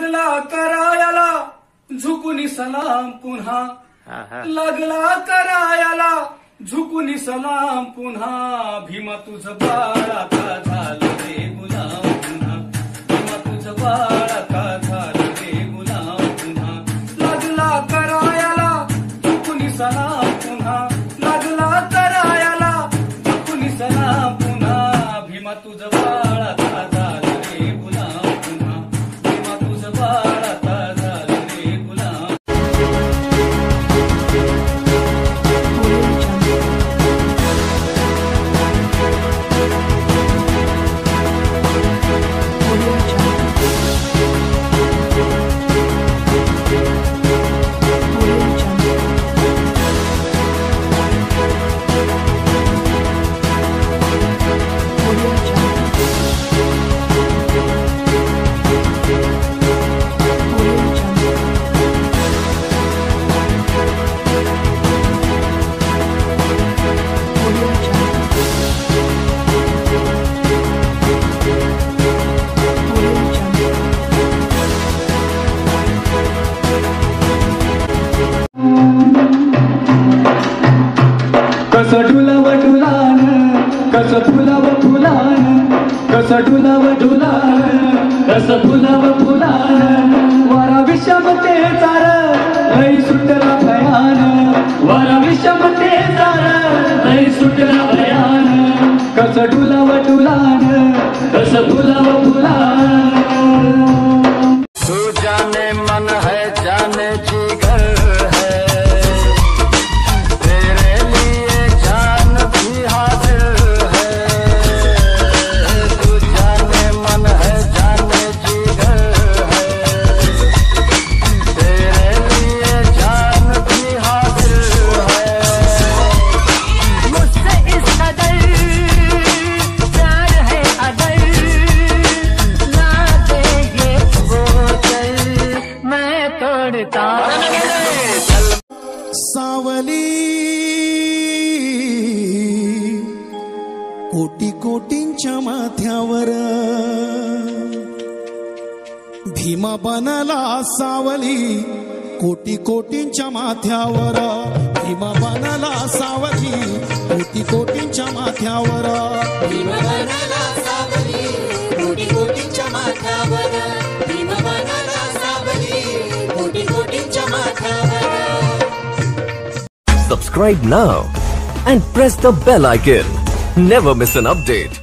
लागला करायला झुकून सलाम पुन्हा, लागला करायला झुकून सलाम पुन्हा, भीमा तुझं बाळ आता झालं रे गुलाम पुन्हा, भीमा तुझं बाळ आता झालं रे गुलाम पुन्हा, लागला करायला झुकून सलाम पुन्हा, लागला करायला झुकून सलाम पुन्हा, भीमा तुझं बाळ आता झालं रे गुलाम पुन्हा, भीमा तुझं बाळ आता झालं रे गुलाम. कसं डुलाव डुलान, कसं फुलाव फुलान, कसं डुलाव डुलान, कसं फुलाव फुलान, वारा विषमते तार लई सुटला भयान, वारा विषमते तार लई सुटला भयान, कसं डुलाव डुलान, कसं फुलाव फुलान. तू जाने मन है जाने जिगर है, सावली कोटी कोटींच्या माथ्यावर भीमा बनला सावली, कोटी कोटींच्या माथ्यावर भीमा बनला सावली, कोटी कोटींच्या माथ्यावर भीमा बनला सावली, कोटी कोटींच्या माथ्यावर भीमा बनला सावली, कोटी कोटींच्या माथ्यावर. Subscribe now and press the bell icon. Never miss an update.